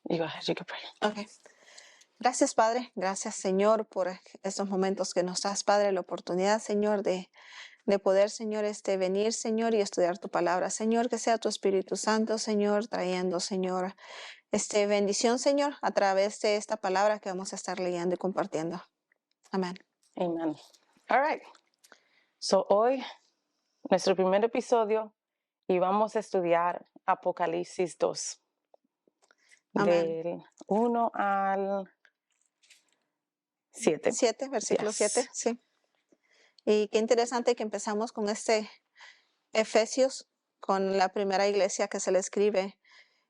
You go ahead, you can pray. Okay. Gracias, Padre. Gracias, Señor, por estos momentos que nos das, Padre, la oportunidad, Señor, de poder, Señor, venir, Señor, y estudiar tu palabra. Señor, que sea tu Espíritu Santo, Señor, trayendo, Señor, bendición, Señor, a través de esta palabra que vamos a estar leyendo y compartiendo. Amén. Amen. All right. So hoy, nuestro primer episodio, y vamos a estudiar Apocalipsis 2. Amén. Del 1 al 7. 7, versículo Yes. 7, sí. Y qué interesante que empezamos con Efesios, con la primera iglesia que se le escribe,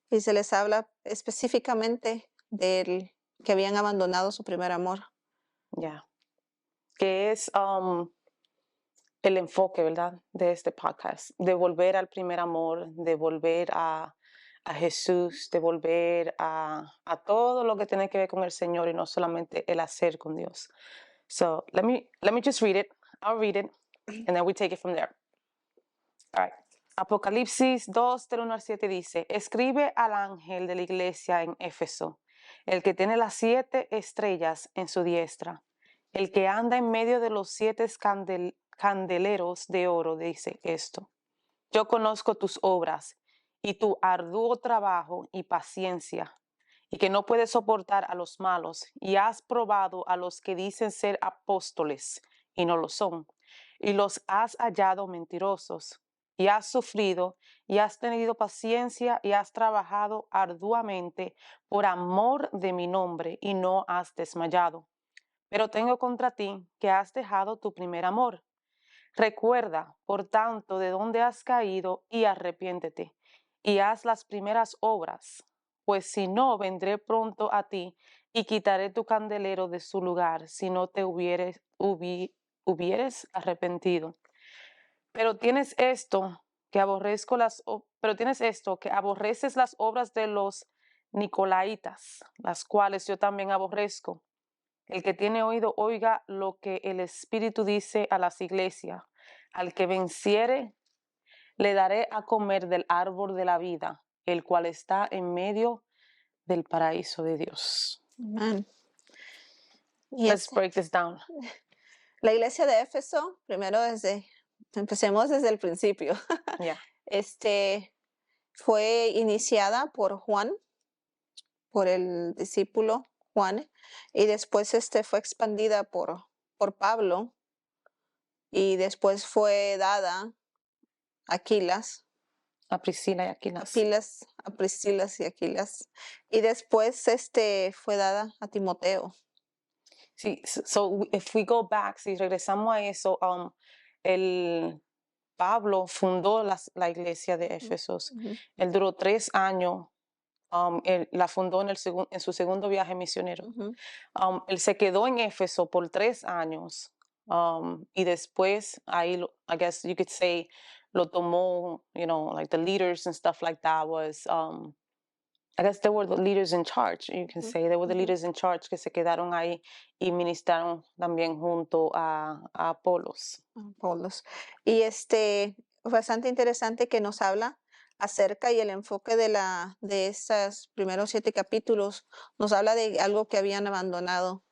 y se les habla específicamente del que habían abandonado su primer amor. Yeah. Que es el enfoque, ¿verdad? De este podcast. De volver al primer amor, de volver a Jesús, de volver a todo lo que tiene que ver con el Señor y no solamente el hacer con Dios. So let me just read it. I'll read it and then we take it from there. All right. Apocalipsis 2, del 1 al 7 dice: Escribe al ángel de la iglesia en Éfeso, el que tiene las 7 estrellas en su diestra, el que anda en medio de los 7 candeleros de oro, dice esto: Yo conozco tus obras y tu arduo trabajo y paciencia, y que no puedes soportar a los malos, y has probado a los que dicen ser apóstoles y no lo son, y los has hallado mentirosos, y has sufrido y has tenido paciencia y has trabajado arduamente por amor de mi nombre y no has desmayado. Pero tengo contra ti que has dejado tu primer amor. Recuerda, por tanto, de dónde has caído y arrepiéntete, y haz las primeras obras, pues si no, vendré pronto a ti y quitaré tu candelero de su lugar, si no te hubieres arrepentido. Pero tienes esto, que aborreces las obras de los Nicolaitas, las cuales yo también aborrezco. El que tiene oído, oiga lo que el Espíritu dice a las iglesias. Al que venciere, le daré a comer del árbol de la vida, el cual está en medio del paraíso de Dios. Amén. Y Let's break this down. la iglesia de Éfeso, primero empecemos desde el principio. Yeah. Fue iniciada por Juan, por el discípulo Juan, y después fue expandida por Pablo, y después fue dada a Aquilas, A Priscila y Aquilas. a Priscilas y Aquilas, y después fue dada a Timoteo. Sí, so if we go back, si regresamos a eso, el Pablo fundó la iglesia de Éfesos. Él duró 3 años. Él la fundó en su segundo viaje misionero. Él se quedó en Éfeso por 3 años. Y después ahí, I guess you could say, lo tomó, like the leaders and stuff like that was, I guess they were the leaders in charge, you can say. They were the leaders in charge que se quedaron ahí y ministraron también junto a Apolos. Y bastante interesante que nos habla acerca, y el enfoque de estos primeros 7 capítulos nos habla de algo que habían abandonado.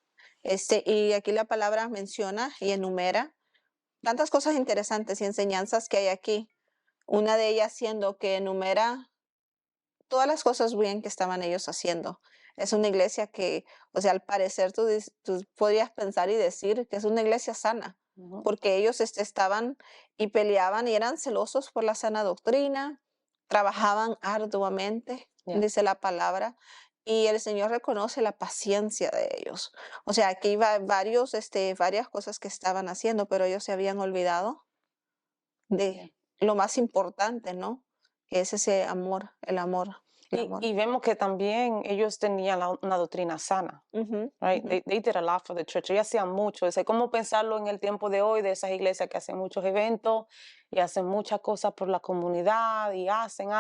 Y aquí la palabra menciona y enumera tantas cosas interesantes y enseñanzas que hay aquí. Una de ellas siendo que enumera todas las cosas bien que estaban ellos haciendo. Es una iglesia que, o sea, al parecer tú podrías pensar y decir que es una iglesia sana, porque ellos estaban y peleaban y eran celosos por la sana doctrina, trabajaban arduamente, dice la palabra, y el Señor reconoce la paciencia de ellos. O sea, aquí iba varias cosas que estaban haciendo, pero ellos se habían olvidado de lo más importante, ¿no? Que es ese amor, el amor. Y vemos que también ellos tenían una doctrina sana. Right? They did a lot for the church. Ellos hacían mucho. Es como pensarlo en el tiempo de hoy, de esas iglesias que hacen muchos eventos y hacen muchas cosas por la comunidad y hacen.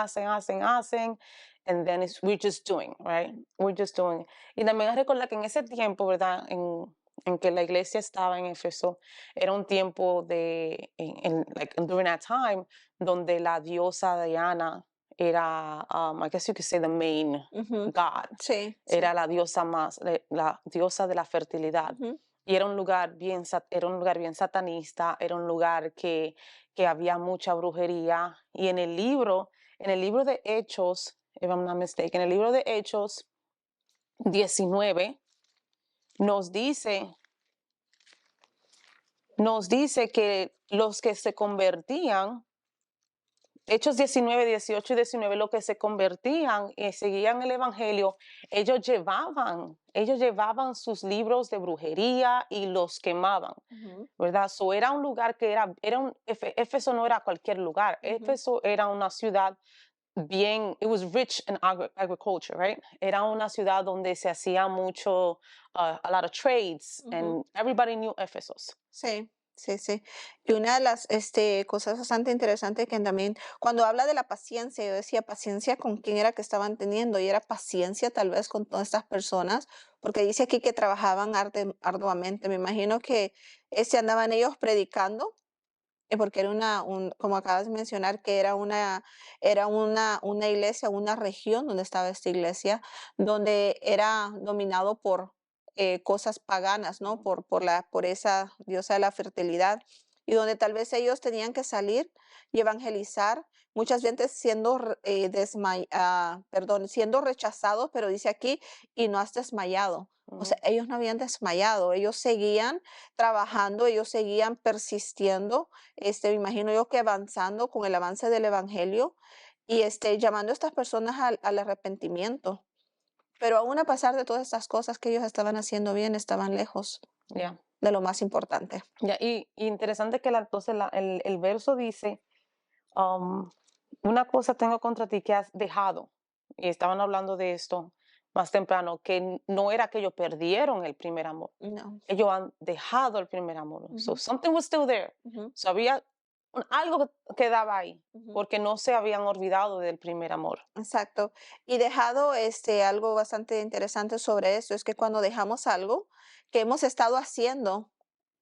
And then we're just doing, right? We're just doing. Y también recordar que en ese tiempo, ¿verdad? En que la iglesia estaba en Éfeso, era un tiempo during that time, donde la diosa Diana era, I guess you could say the main Ujú. god. Sí, sí. Era la diosa la diosa de la fertilidad. Ujú, Y era un lugar bien, era un lugar bien satanista, era un lugar que había mucha brujería. Y en el libro de Hechos, if I'm not mistaken, en el libro de Hechos 19 nos dice, nos dice que los que se convertían, Hechos 19, 18 y 19, los que se convertían y seguían el evangelio, ellos llevaban sus libros de brujería y los quemaban, ujú, ¿verdad? So era un lugar que Éfeso no era cualquier lugar, ujú. Éfeso era una ciudad bien, it was rich in agriculture, right? Era una ciudad donde se hacía mucho, a lot of trades, Ujú. and everybody knew Ephesus. Sí, sí, sí. Y una de las cosas bastante interesantes que también, cuando habla de la paciencia, yo decía paciencia con quién era que estaban teniendo, y era paciencia tal vez con todas estas personas, porque dice aquí que trabajaban arduamente. Me imagino que andaban ellos predicando, porque era como acabas de mencionar, que era una iglesia, una región donde estaba esta iglesia, donde era dominado por cosas paganas, ¿no? Por esa diosa de la fertilidad, y donde tal vez ellos tenían que salir y evangelizar, muchas veces siendo rechazados, pero dice aquí, y no has desmayado. O sea, ellos no habían desmayado, ellos seguían trabajando, ellos seguían persistiendo, me imagino yo que avanzando con el avance del evangelio, y llamando a estas personas al arrepentimiento. Pero aún a pesar de todas estas cosas que ellos estaban haciendo bien, estaban lejos Yeah. de lo más importante. Ya, y interesante que entonces el verso dice, um, una cosa tengo contra ti que has dejado, y estaban hablando de esto más temprano, que no era que ellos perdieron el primer amor, No. ellos han dejado el primer amor. So Ujú, something was still there. ujú, So había algo que quedaba ahí, ujú. porque no se habían olvidado del primer amor. Exacto. Y dejado algo bastante interesante sobre esto es que cuando dejamos algo que hemos estado haciendo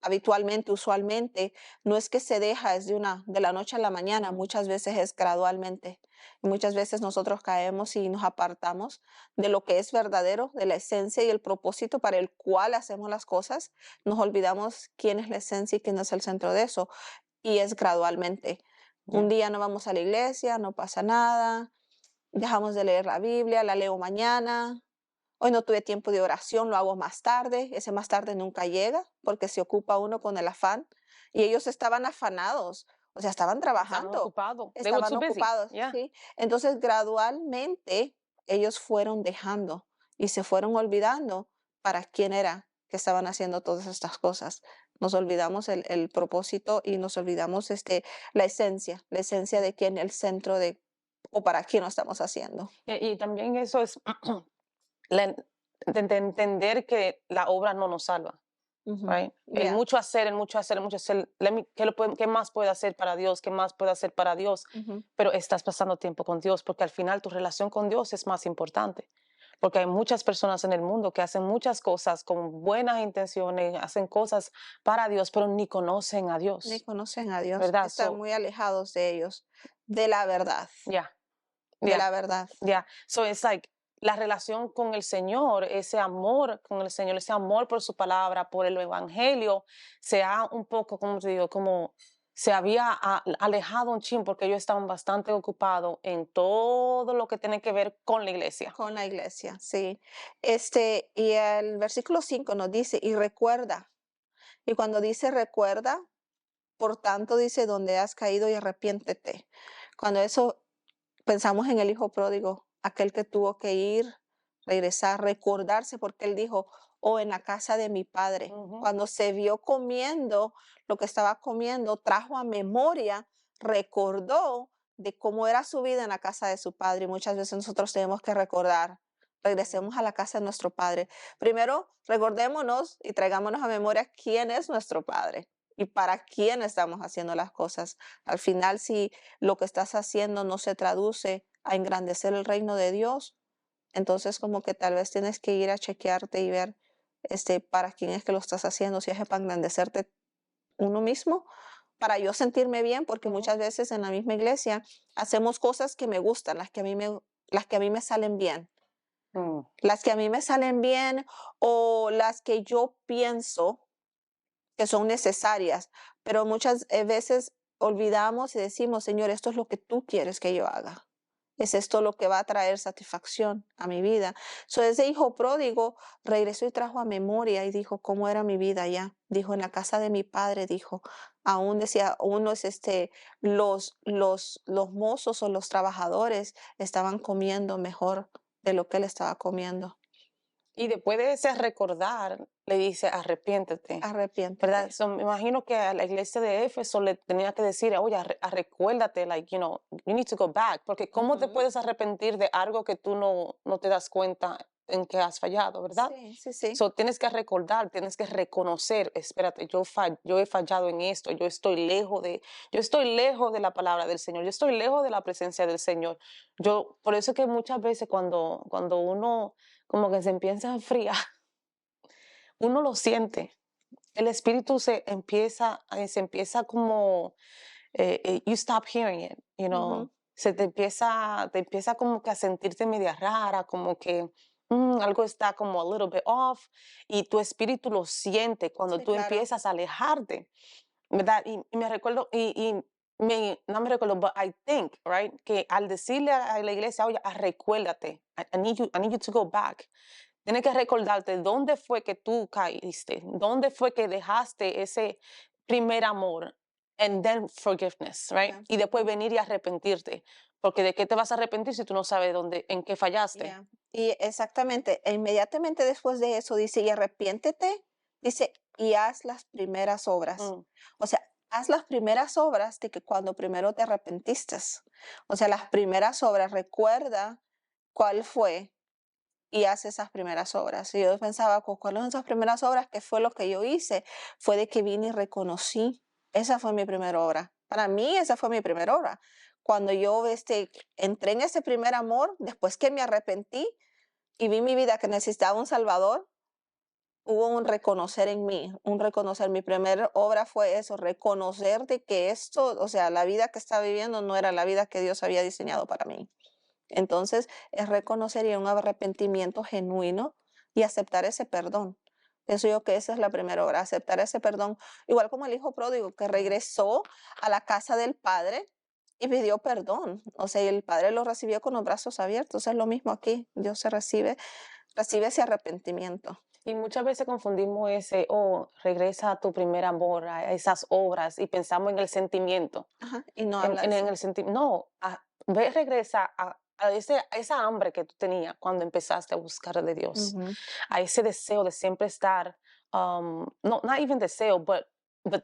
habitualmente, usualmente, no es que se deja, es de la noche a la mañana, Mm, muchas veces es gradualmente. Y muchas veces nosotros caemos y nos apartamos de lo que es verdadero, de la esencia y el propósito para el cual hacemos las cosas. Nos olvidamos quién es la esencia y quién es el centro de eso. Y es gradualmente. Un yeah, día no vamos a la iglesia, no pasa nada, dejamos de leer la Biblia, la leo mañana. Hoy no tuve tiempo de oración, lo hago más tarde. Ese más tarde nunca llega porque se ocupa uno con el afán. Y ellos estaban afanados, o sea, estaban estaban trabajando, ocupados. They were estaban too busy. ocupados, Yeah. ¿sí? Entonces, gradualmente, ellos fueron dejando y se fueron olvidando para quién era que estaban haciendo todas estas cosas. Nos olvidamos el propósito y nos olvidamos la esencia de quién, el centro de o para quién lo estamos haciendo. Y también eso es la- de entender que la obra no nos salva. Ujú. Right? El Yeah. mucho hacer, el mucho hacer, el mucho hacer. ¿Qué más puede hacer para Dios? ¿Qué más puede hacer para Dios? Ujú. Pero estás pasando tiempo con Dios porque al final tu relación con Dios es más importante. Porque hay muchas personas en el mundo que hacen muchas cosas con buenas intenciones, hacen cosas para Dios, pero ni conocen a Ni Dios, conocen a Dios, ¿verdad? están So, muy alejados de ellos, de la verdad, yeah, de yeah. la verdad. Yeah. So it's like la relación con el Señor, ese amor con el Señor, ese amor por su palabra, por el evangelio, se ha un poco, como te digo, como se había alejado un chin porque ellos estaban bastante ocupados en todo lo que tiene que ver con la iglesia. Con la iglesia, sí. Y el versículo 5 nos dice, y recuerda, y cuando dice recuerda, por tanto dice, donde has caído y arrepiéntete. Cuando eso pensamos en el hijo pródigo, aquel que tuvo que ir, regresar, recordarse, porque él dijo, oh, en la casa de mi padre. Ujú. Cuando se vio comiendo lo que estaba comiendo, trajo a memoria, recordó de cómo era su vida en la casa de su padre. Y muchas veces nosotros tenemos que recordar. Regresemos a la casa de nuestro padre. Primero, recordémonos y traigámonos a memoria quién es nuestro padre y para quién estamos haciendo las cosas. Al final, si lo que estás haciendo no se traduce a engrandecer el reino de Dios, entonces como que tal vez tienes que ir a chequearte y ver para quién es que lo estás haciendo, si es para engrandecerte uno mismo para yo sentirme bien, porque Ujú. muchas veces en la misma iglesia hacemos cosas que me gustan, las que a mí me salen bien, Mm. las que a mí me salen bien o las que yo pienso que son necesarias, pero muchas veces olvidamos y decimos, Señor, esto es lo que tú quieres que yo haga. Es esto lo que va a traer satisfacción a mi vida. So, ese hijo pródigo regresó y trajo a memoria y dijo cómo era mi vida allá. Dijo, en la casa de mi padre, dijo, aún decía, unos, los mozos o los trabajadores estaban comiendo mejor de lo que él estaba comiendo. Y después de ese recordar, le dice, arrepiéntete, ¿verdad? Arrepiéntete. So, me imagino que a la iglesia de Éfeso le tenía que decir, oye, recuérdate, like, you need to go back, porque ¿cómo te Ujú. puedes arrepentir de algo que tú no te das cuenta en que has fallado, ¿verdad? Sí, sí, sí. So, tienes que recordar, tienes que reconocer, espérate, yo he fallado en esto, yo estoy lejos de la palabra del Señor, yo estoy lejos de la presencia del Señor. Por eso es que muchas veces cuando uno como que se empieza a enfriar, uno lo siente. El espíritu se empieza como, you stop hearing it, Ujú. te empieza como que a sentirte media rara, como que algo está como a little bit off, y tu espíritu lo siente cuando Sí, tú claro. empiezas a alejarte, ¿verdad? Y me recuerdo, no me recuerdo, but I think, right, que al decirle a la iglesia, oye, recuérdate, I need you to go back. Tienes que recordarte dónde fue que tú caíste, dónde fue que dejaste ese primer amor, and then forgiveness, right? Ya, Y después ujú, venir y arrepentirte, porque ¿de qué te vas a arrepentir si tú no sabes en qué fallaste? ya. Y exactamente, e inmediatamente después de eso dice, y arrepiéntete, dice, y haz las primeras obras. Mm, O sea, haz las primeras obras de que cuando primero te arrepentiste. O sea, las primeras obras, recuerda cuál fue y haz esas primeras obras. Y yo pensaba, ¿cuáles son esas primeras obras? ¿Qué fue lo que yo hice? Fue de que vine y reconocí. Esa fue mi primera obra. Para mí, esa fue mi primera obra. Cuando yo entré en ese primer amor, después que me arrepentí y vi mi vida que necesitaba un Salvador, hubo un reconocer en mí, un reconocer. Mi primera obra fue eso, reconocer de que esto, o sea, la vida que estaba viviendo no era la vida que Dios había diseñado para mí. Entonces, es reconocer y un arrepentimiento genuino y aceptar ese perdón. Pienso yo que esa es la primera obra, aceptar ese perdón. Igual como el hijo pródigo que ujú. regresó a la casa del padre y pidió perdón. O sea, y el padre lo recibió con los brazos abiertos. Es lo mismo aquí. Dios recibe ese arrepentimiento. Y muchas veces confundimos regresa a tu primer amor, a esas obras, y pensamos en el sentimiento. Ajá, y no habla de En eso. el sentido, no, regresa a esa hambre que tú tenías cuando empezaste a buscar de Dios, Ujú, a ese deseo de siempre estar, no, not even deseo, but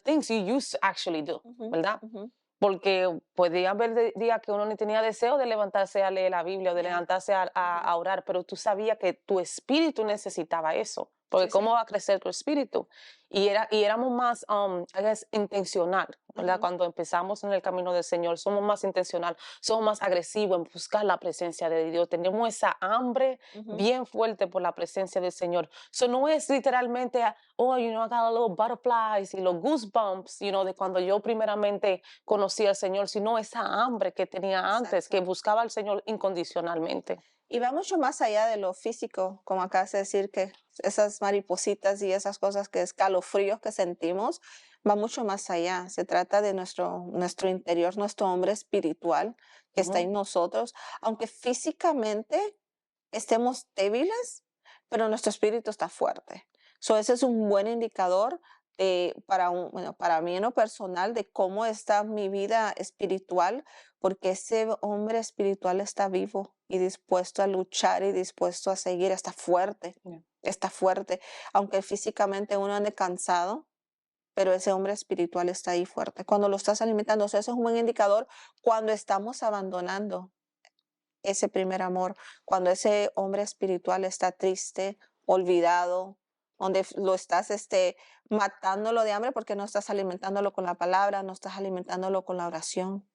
things you used to actually do, ujú, ¿verdad? ujú. Porque podía haber días que uno ni tenía deseo de levantarse a leer la Biblia o de Ya. levantarse Ujú. a orar, pero tú sabías que tu espíritu necesitaba eso, porque Sí, ¿cómo sí. va a crecer tu espíritu? Y éramos más, I guess, intencional, ¿verdad? Ujú, Cuando empezamos en el camino del Señor, somos más intencional, somos más agresivos en buscar la presencia de Dios, tenemos esa hambre ujú. bien fuerte por la presencia del Señor. Eso no es literalmente, I got a little butterflies y los goosebumps, de cuando yo primeramente conocí al Señor, sino esa hambre que tenía antes, que Exacto. buscaba al Señor incondicionalmente. Y va mucho más allá de lo físico, como acabas de decir, que esas maripositas y esas cosas que escalofríos que sentimos, va mucho más allá. Se trata de nuestro interior, nuestro hombre espiritual que está Ujú. en nosotros, aunque físicamente estemos débiles, pero nuestro espíritu está fuerte. So, ese es un buen indicador bueno, para mí en lo personal de cómo está mi vida espiritual, porque ese hombre espiritual está vivo y dispuesto a luchar y dispuesto a seguir, Yeah. está fuerte, aunque físicamente uno ande cansado, pero ese hombre espiritual está ahí fuerte. Cuando lo estás alimentando, o sea, eso es un buen indicador cuando estamos abandonando ese primer amor, cuando ese hombre espiritual está triste, olvidado, donde lo estás matándolo de hambre porque no estás alimentándolo con la palabra, no estás alimentándolo con la oración,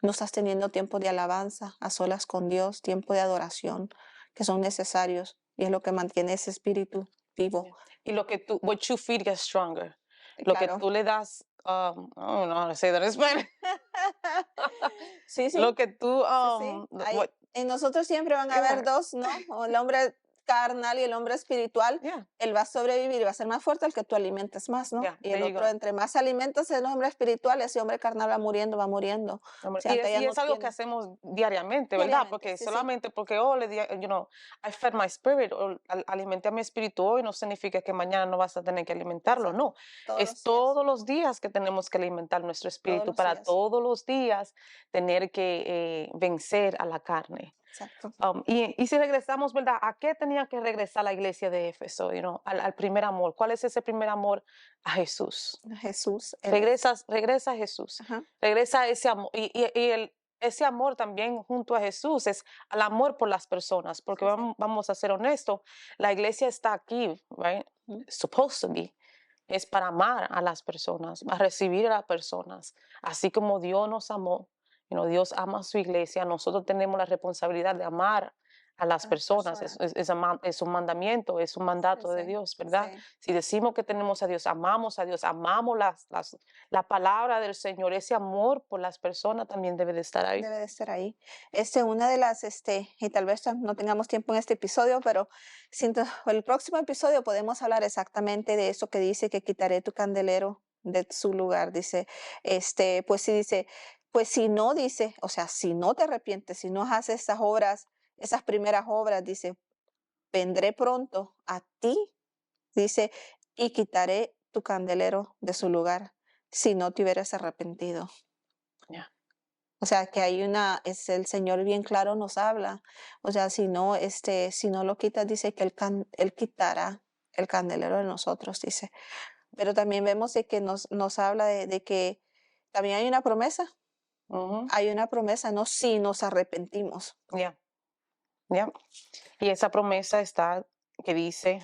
no estás teniendo tiempo de alabanza a solas con Dios, tiempo de adoración que son necesarios y es lo que mantiene ese espíritu vivo. Yeah. Y what you feed gets stronger. Lo que Claro, tú le das I don't know how to say that in Spanish. Sí, sí. Lo que tú, Sí, what, en nosotros siempre van a yeah, haber dos, ¿no? O el hombre carnal y el hombre espiritual. yeah, Él va a sobrevivir y va a ser más fuerte el que tú alimentes más, ¿no? yeah, Y el there you otro, go. entre más alimentos el hombre espiritual, ese hombre carnal va muriendo, va muriendo. O sea, hasta ya Y no es algo que tiene. hacemos diariamente, ¿verdad? Diariamente, Porque sí, sí. solamente porque, oh, I fed my spirit, o alimenté a mi espíritu hoy, no significa que mañana no vas a tener que alimentarlo, Exacto. no. Todos Es los días, todos los días que tenemos que alimentar nuestro todos espíritu los para días. todos los días tener que vencer a la carne. Exacto. Y si regresamos, ¿verdad? ¿A qué tenía que regresar la iglesia de Éfeso? Al primer amor. ¿Cuál es ese primer amor? A Jesús. Jesús, Regresa a Jesús. ajá, Regresa a ese amor. Ese amor también junto a Jesús es al amor por las personas. Porque sí, sí. vamos a ser honestos, la iglesia está aquí, right? Ujú. Supposed to be. Es para amar a las personas, para recibir a las personas. Así como Dios nos amó, Dios ama a su iglesia, nosotros tenemos la responsabilidad de amar a las A las personas. personas. Es un mandamiento, es un Sí, mandato de sí, Dios, ¿verdad? sí. Si decimos que tenemos a Dios, amamos la palabra del Señor, ese amor por las personas también debe de estar ahí. Debe de estar ahí. Una de las, y tal vez no tengamos tiempo en este episodio, pero el próximo episodio podemos hablar exactamente de eso que dice que quitaré tu candelero de su lugar. Dice, pues sí dice, pues si no dice, o sea, si no te arrepientes, si no haces esas obras, esas primeras obras, dice, vendré pronto a ti, dice, y quitaré tu candelero de su lugar, si no te hubieras arrepentido. Yeah. O sea, que hay es el Señor bien claro nos habla. O sea, si no lo quitas, dice que él quitará el candelero de nosotros, dice. Pero también vemos de que nos habla de que también Ujú. hay una promesa, ¿no? Si nos arrepentimos. Yeah. Yeah. Y esa promesa está que dice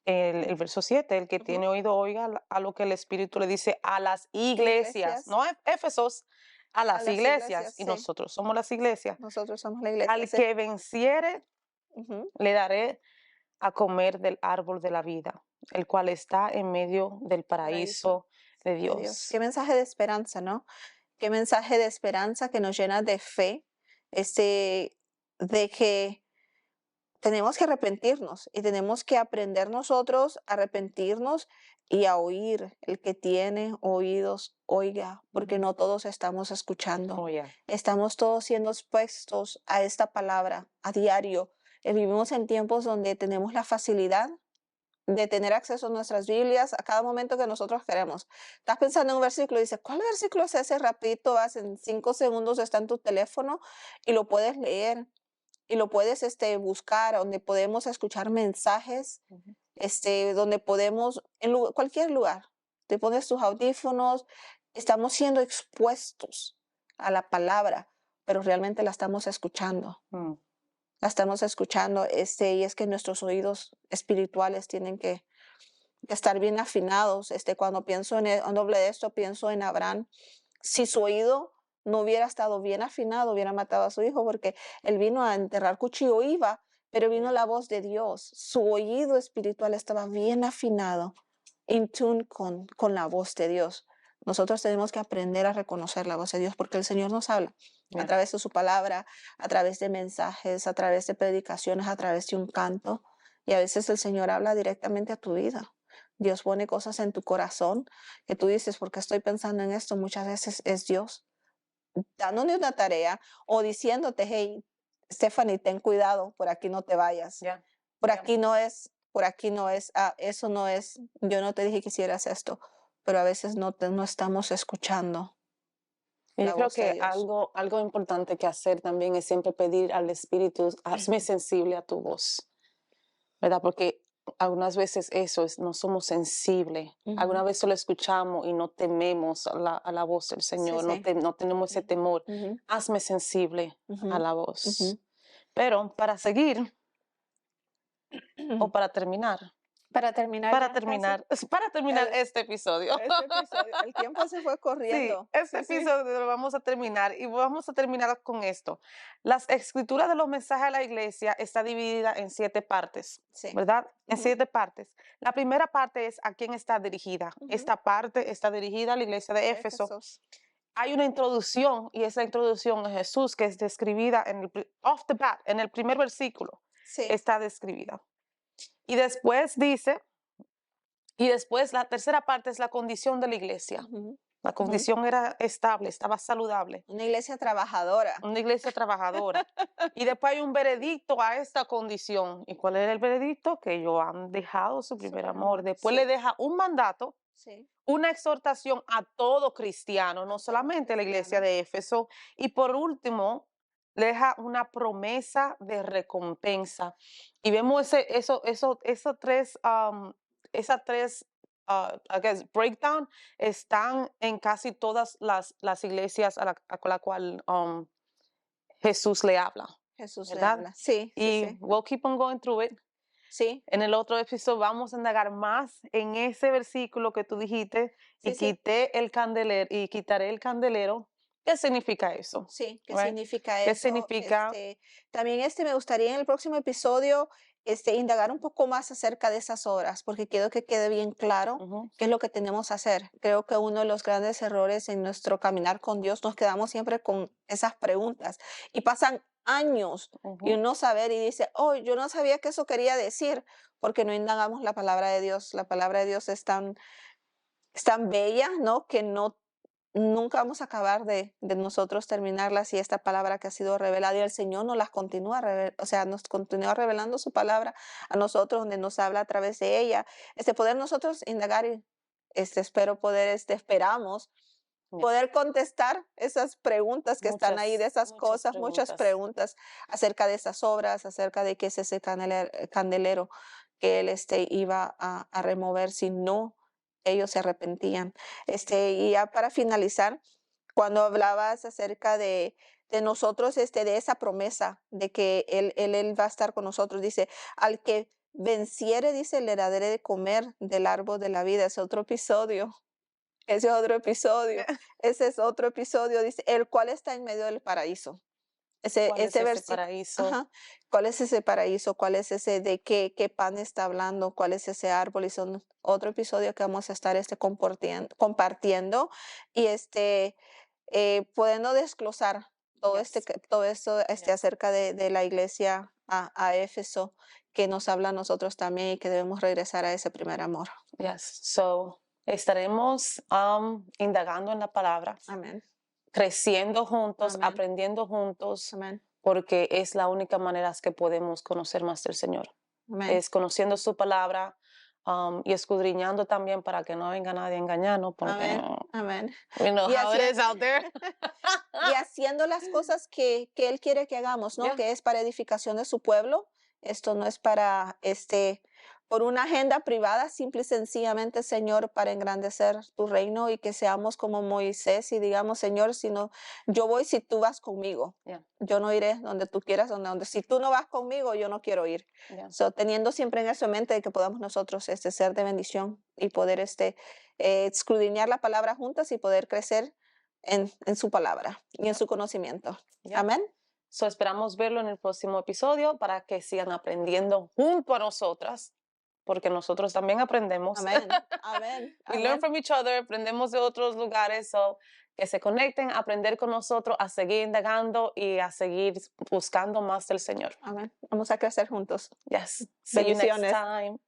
el verso 7, el que Ujú. tiene oído oiga a lo que el Espíritu le dice a las iglesias, Iglesias, no a Éfesos, a a las las iglesias, iglesias, y sí. nosotros somos las iglesias. Nosotros somos la iglesia, Al sí. que venciere, Ujú. le daré a comer del árbol de la vida, el cual está en medio del Paraíso paraíso de de Dios. Dios. Qué mensaje de esperanza, ¿no? Qué mensaje de esperanza que nos llena de fe, de que tenemos que arrepentirnos y tenemos que aprender nosotros a arrepentirnos y a oír. El que tiene oídos, oiga, porque no todos estamos escuchando. Oh, yeah. Estamos todos siendo expuestos a esta palabra a diario. Vivimos en tiempos donde tenemos la facilidad de tener acceso a nuestras Biblias a cada momento que nosotros queremos. Estás pensando en un versículo y dices, ¿cuál versículo es ese? Rapidito vas, en 5 segundos está en tu teléfono y lo puedes leer y lo puedes buscar, donde podemos escuchar mensajes, Ujú. donde podemos, cualquier lugar, te pones tus audífonos, estamos siendo expuestos a la palabra, pero realmente la estamos escuchando. Mm. La estamos escuchando, y es que nuestros oídos espirituales tienen que estar bien afinados. Cuando pienso cuando hablé de esto, pienso en Abraham. Si su oído no hubiera estado bien afinado, hubiera matado a su hijo, porque él vino a enterrar cuchillo, iba, pero vino Yeah. la voz de Dios. Su oído espiritual estaba bien afinado, in tune con la voz de Dios. Nosotros tenemos que aprender a reconocer la voz de Dios, porque el Señor nos habla a Yeah. través de su palabra, a través de mensajes, a través de predicaciones, a través de un canto. Y a veces el Señor habla directamente a tu vida. Dios pone cosas en tu corazón que tú dices, ¿por qué estoy pensando en esto? Muchas veces es Dios dándote una tarea o diciéndote, hey, Stephanie, ten cuidado, por aquí no te vayas. Yeah. Por Yeah. aquí no es, eso no es, yo no te dije que hicieras esto, pero a veces no estamos escuchando Y la yo creo voz de que Dios. algo importante que hacer también es siempre pedir al Espíritu, hazme sensible a tu voz, ¿verdad? Porque algunas veces no somos sensibles. Ujú. Algunas veces lo escuchamos y no tememos a la voz del Sí, Señor, sí. no tenemos ese temor. Ujú, Hazme sensible a ujú, la ujú. voz. Pero para seguir o para terminar, Para terminar para ya casi terminar, para terminar el este episodio. este episodio. El tiempo se fue Sí, corriendo. este Sí, sí. episodio lo vamos a terminar y vamos a terminar con esto. Las escrituras de los mensajes a la iglesia está dividida en 7 partes, Sí. ¿verdad? En Ujú. 7 partes. La primera parte es a quién está dirigida. Ujú. Esta parte está dirigida a la iglesia de Éfeso. Éfesos. Hay una introducción y esa introducción a Jesús que es describida en off the bat, en el primer versículo, Sí. está describida. Y después dice, y después la tercera parte es la condición de la iglesia. Ujú. La condición era estable, estaba saludable, Una iglesia trabajadora. una iglesia trabajadora. Y después hay un veredicto a esta condición. ¿Y cuál era el veredicto? Que ellos han dejado su primer amor. Después Sí. le deja un mandato, Sí. una exhortación a todo cristiano, no todo solamente a la iglesia cristiano. de Éfeso. Y por último, le deja una promesa de recompensa. Y vemos esas tres I guess, breakdown están en casi todas las iglesias a la cual Jesús le habla, Jesús le ¿verdad? habla. Sí, sí, Y sí. we'll keep on going through it. Sí, En el otro episodio vamos a indagar más en ese versículo que tú dijiste sí, y sí. quitaré el candelero. ¿Qué significa eso? Sí, ¿qué Right? significa ¿Qué eso? significa? También me gustaría en el próximo episodio indagar un poco más acerca de esas horas, porque quiero que quede bien claro Ujú, qué es lo que tenemos que hacer. Creo que uno de los grandes errores en nuestro caminar con Dios, nos quedamos siempre con esas preguntas y pasan años y ujú. uno saber y dice, oh, yo no sabía que eso quería decir, porque no indagamos la palabra de Dios. La palabra de Dios es tan bella, ¿no? Que nunca vamos a acabar de nosotros terminarla si esta palabra que ha sido revelada y el Señor nos las continúa, o sea, nos continúa revelando su palabra a nosotros, donde nos habla a través de ella. Poder nosotros indagar y espero poder, esperamos Yes. poder contestar esas preguntas que están ahí, de esas Muchas cosas, muchas preguntas acerca de esas obras, acerca de qué es ese candelero que él iba a remover si no ellos se arrepentían. Y ya para finalizar, cuando hablabas acerca de nosotros, de esa promesa de que él va a estar con nosotros, dice, al que venciere, dice, le daré de comer del árbol de la vida. Es otro episodio. Ese es otro episodio. Ese es otro episodio, dice, el cual está en medio del paraíso. ¿Cuál es Ese ese versículo. paraíso? Ajá. ¿Cuál es ese paraíso? ¿Cuál es ese de qué pan está hablando? ¿Cuál es ese árbol? Y son otro episodio que vamos a estar compartiendo y pudiendo desglosar todo Yes. todo esto Yes. acerca de la iglesia a Éfeso, que nos habla a nosotros también y que debemos regresar a ese primer amor. Yes. So, estaremos indagando en la palabra, Amén. creciendo juntos, Amén. aprendiendo juntos, Amén. porque es la única manera que podemos conocer más del Señor. Amén. Es conociendo su palabra y escudriñando también para que no venga nadie a engañarnos, porque Amén. Amén. we know Y how it is out there. y haciendo las cosas que Él quiere que hagamos, ¿no? Yeah. Que es para edificación de su pueblo. Esto no es para, por una agenda privada, simple y sencillamente, Señor, para engrandecer tu reino y que seamos como Moisés y digamos, Señor, yo voy si tú vas conmigo. Yeah. Yo no iré donde tú quieras, si tú no vas conmigo, yo no quiero ir. Yeah. So, teniendo siempre en eso en mente de que podamos nosotros ser de bendición y poder escudriñar la palabra juntas y poder crecer en su palabra y en su conocimiento. Yeah. Amén. So, esperamos verlo en el próximo episodio para que sigan aprendiendo junto a nosotras, porque nosotros también aprendemos. Amén. Amén. We learn from each other, aprendemos de otros lugares, so que se conecten, a aprender con nosotros, a seguir indagando y a seguir buscando más del Señor. Amén. Vamos a crecer juntos. Yes. See you next Bendiciones. time.